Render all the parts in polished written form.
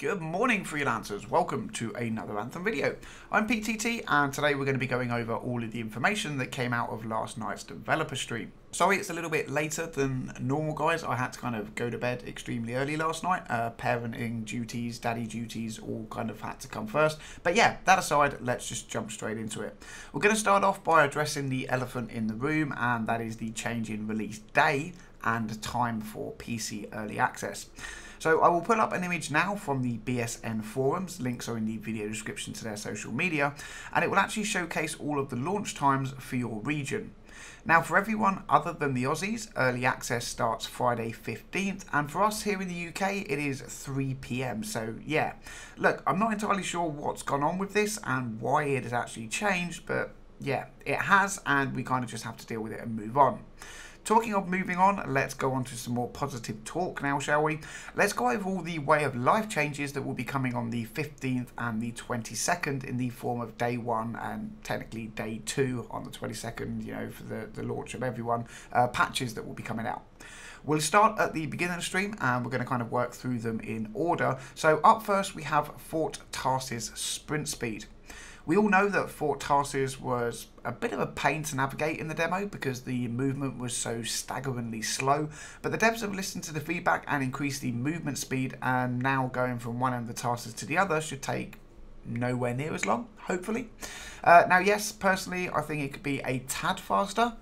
Good morning, freelancers. Welcome to another Anthem video. I'm PTT, and today we're going to be going over all of the information that came out of last night's developer stream. Sorry it's a little bit later than normal, guys. I had to kind of go to bed extremely early last night. Parenting duties, daddy duties, all kind of had to come first. But yeah, that aside, let's just jump straight into it. We're going to start off by addressing the elephant in the room, and that is the change in release day and time for PC early access. So I will put up an image now from the BSN forums, links are in the video description to their social media, and it will actually showcase all of the launch times for your region. Now for everyone other than the Aussies, early access starts Friday 15th, and for us here in the UK it is 3 PM, so yeah. Look, I'm not entirely sure what's gone on with this and why it has actually changed, but yeah, it has, and we kind of just have to deal with it and move on. Talking of moving on, let's go on to some more positive talk now, shall we? Let's go over all the way of life changes that will be coming on the 15th and the 22nd in the form of day 1 and technically day 2 on the 22nd, you know, for the launch of everyone, patches that will be coming out. We'll start at the beginning of the stream and we're going to kind of work through them in order. So up first we have Fort Tarsus sprint speed. We all know that Fort Tarsus was a bit of a pain to navigate in the demo because the movement was so staggeringly slow, but the devs have listened to the feedback and increased the movement speed, and now going from one end of the Tarsus to the other should take nowhere near as long, hopefully. Now yes, personally I think it could be a tad faster,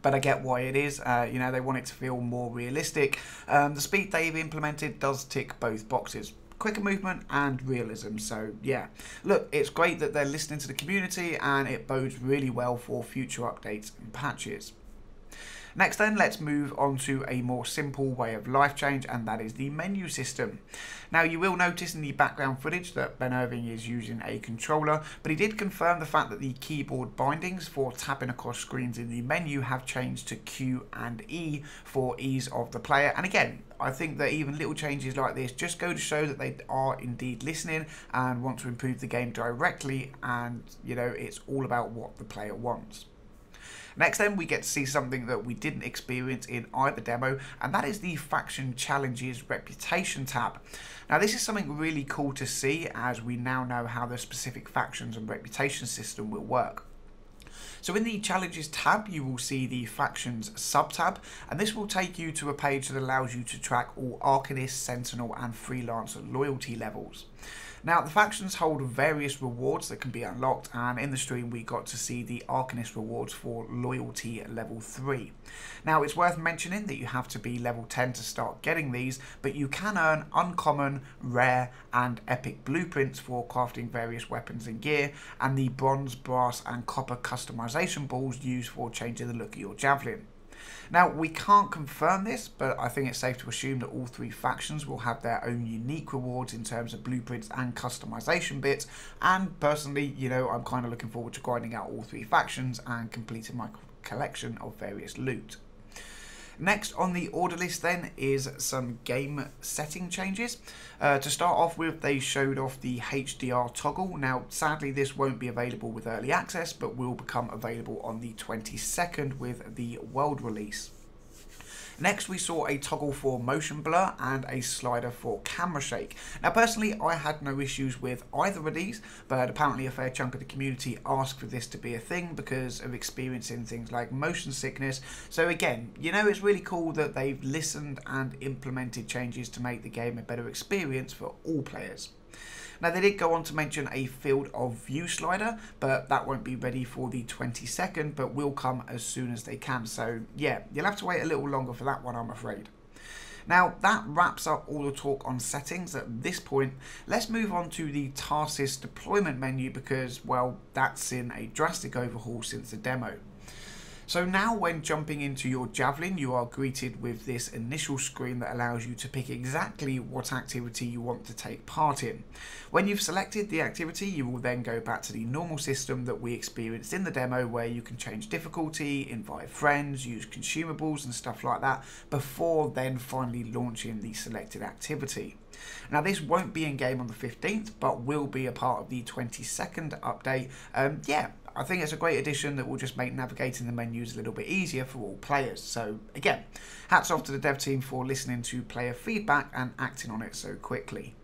but I get why it is. You know, they want it to feel more realistic. The speed they've implemented does tick both boxes. Quicker movement and realism, so yeah. Look, it's great that they're listening to the community and it bodes really well for future updates and patches. Next then, let's move on to a more simple way of life change, and that is the menu system. Now you will notice in the background footage that Ben Irving is using a controller, but he did confirm the fact that the keyboard bindings for tapping across screens in the menu have changed to Q and E for ease of the player. And again, I think that even little changes like this just go to show that they are indeed listening and want to improve the game directly, and you know, it's all about what the player wants. Next then, we get to see something that we didn't experience in either demo, and that is the Faction Challenges Reputation tab. Now this is something really cool to see, as we now know how the specific factions and reputation system will work. So in the Challenges tab, you will see the Factions sub-tab, and this will take you to a page that allows you to track all Arcanist, Sentinel and Freelancer loyalty levels. Now the factions hold various rewards that can be unlocked, and in the stream we got to see the Arcanist rewards for loyalty level 3. Now it's worth mentioning that you have to be level 10 to start getting these, but you can earn uncommon, rare and epic blueprints for crafting various weapons and gear, and the bronze, brass and copper customization balls used for changing the look of your javelin. Now we can't confirm this, but I think it's safe to assume that all three factions will have their own unique rewards in terms of blueprints and customization bits, and personally, you know, I'm kind of looking forward to grinding out all three factions and completing my collection of various loot. Next on the order list then is some game setting changes. To start off with, they showed off the Hdr Toggle. Now sadly this won't be available with early access, but will become available on the 22nd with the world release. Next we saw a toggle for motion blur and a slider for camera shake. Now personally I had no issues with either of these, but apparently a fair chunk of the community asked for this to be a thing because of experiencing things like motion sickness. So again, you know, it's really cool that they've listened and implemented changes to make the game a better experience for all players. Now they did go on to mention a field of view slider, but that won't be ready for the 22nd, but will come as soon as they can. So yeah, you'll have to wait a little longer for that one, I'm afraid. Now that wraps up all the talk on settings at this point. Let's move on to the Tarsus deployment menu because, well, that's in a drastic overhaul since the demo. So now when jumping into your javelin, you are greeted with this initial screen that allows you to pick exactly what activity you want to take part in. When you've selected the activity, you will then go back to the normal system that we experienced in the demo, where you can change difficulty, invite friends, use consumables and stuff like that, before then finally launching the selected activity. Now this won't be in game on the 15th, but will be a part of the 22nd update. Yeah, I think it's a great addition that will just make navigating the menus a little bit easier for all players. So again, hats off to the dev team for listening to player feedback and acting on it so quickly.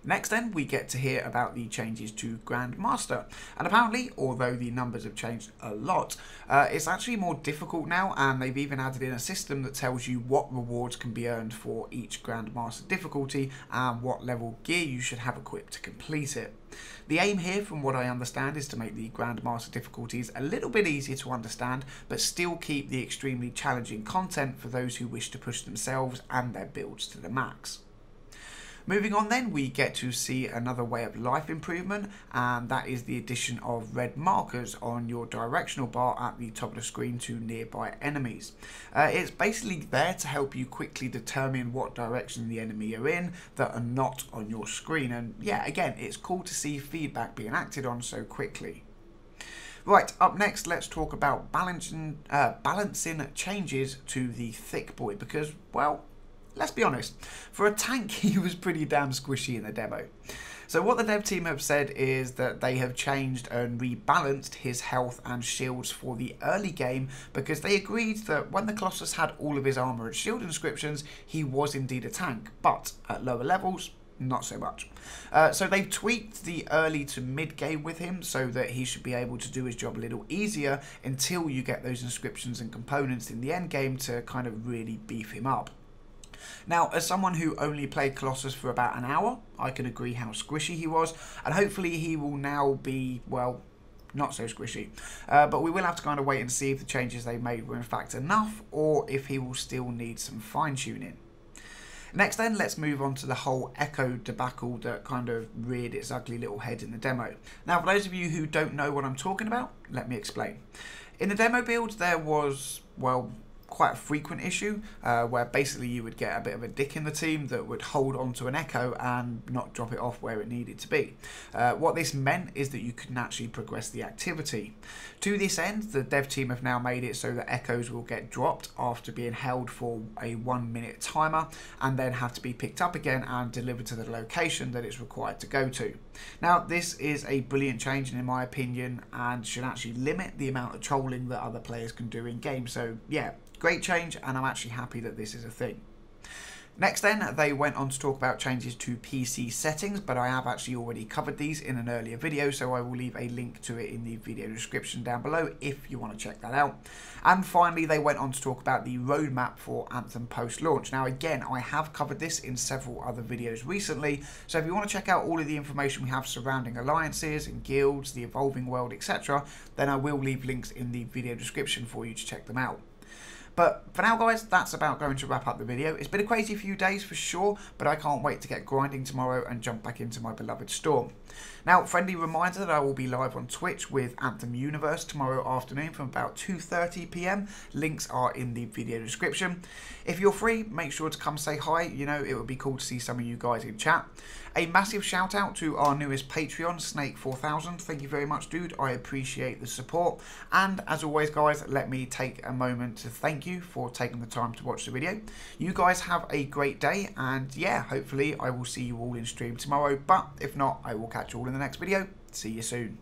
Next then, we get to hear about the changes to Grandmaster, and apparently, although the numbers have changed a lot, it's actually more difficult now, and they've even added in a system that tells you what rewards can be earned for each Grandmaster difficulty and what level gear you should have equipped to complete it. The aim here, from what I understand, is to make the Grandmaster difficulties a little bit easier to understand, but still keep the extremely challenging content for those who wish to push themselves and their builds to the max. Moving on then, we get to see another way of life improvement, and that is the addition of red markers on your directional bar at the top of the screen to nearby enemies. It's basically there to help you quickly determine what direction the enemy are in that are not on your screen, and yeah, again, it's cool to see feedback being acted on so quickly. Right, up next, let's talk about balancing changes to the Thick Boy, because, well, let's be honest, for a tank he was pretty damn squishy in the demo. So what the dev team have said is that they have changed and rebalanced his health and shields for the early game, because they agreed that when the Colossus had all of his armor and shield inscriptions, he was indeed a tank, but at lower levels, not so much. So they've tweaked the early to mid game with him so that he should be able to do his job a little easier until you get those inscriptions and components in the end game to kind of really beef him up. Now, as someone who only played Colossus for about an hour, I can agree how squishy he was, and hopefully he will now be, well, not so squishy. But we will have to kind of wait and see if the changes they made were in fact enough, or if he will still need some fine-tuning. Next then, let's move on to the whole echo debacle that kind of reared its ugly little head in the demo. Now, for those of you who don't know what I'm talking about, let me explain. In the demo build, there was, well, quite a frequent issue where basically you would get a bit of a dick in the team that would hold on to an echo and not drop it off where it needed to be. What this meant is that you couldn't actually progress the activity. To this end, the dev team have now made it so that echoes will get dropped after being held for a 1 minute timer and then have to be picked up again and delivered to the location that it's required to go to. Now, this is a brilliant change in my opinion, and should actually limit the amount of trolling that other players can do in game. So yeah, great change, and I'm actually happy that this is a thing. Next then, they went on to talk about changes to PC settings, but I have actually already covered these in an earlier video, so I will leave a link to it in the video description down below if you want to check that out. And finally, they went on to talk about the roadmap for Anthem post-launch. Now again, I have covered this in several other videos recently, so if you want to check out all of the information we have surrounding alliances and guilds, the evolving world, etc., then I will leave links in the video description for you to check them out. But for now, guys, that's about going to wrap up the video. It's been a crazy few days for sure, but I can't wait to get grinding tomorrow and jump back into my beloved Storm. Now, friendly reminder that I will be live on Twitch with Anthem Universe tomorrow afternoon from about 2:30 PM. Links are in the video description. If you're free, make sure to come say hi. You know, it would be cool to see some of you guys in chat. A massive shout out to our newest Patreon, Snake4000. Thank you very much, dude. I appreciate the support. And as always, guys, let me take a moment to thank you for taking the time to watch the video. You guys have a great day, and yeah, hopefully I will see you all in stream tomorrow. But if not, I will catch you all in the next video. See you soon.